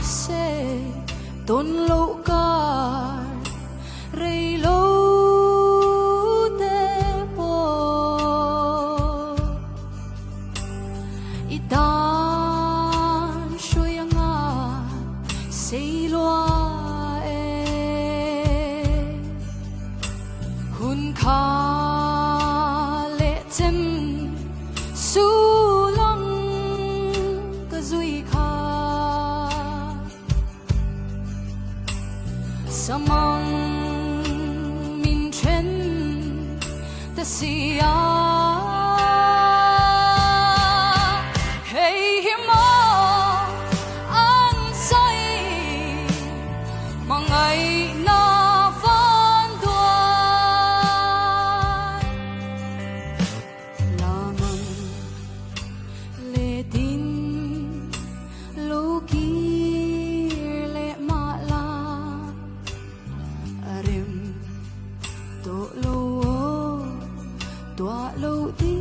se tôn lâu cả rây lâu te po itan shoyanga sei loa hun kha le tem su long ka zui kha samang min chen ta sia hey himo ang sai mangai na van doan lamang le din lo kir le ma la arim to lo tua lo đi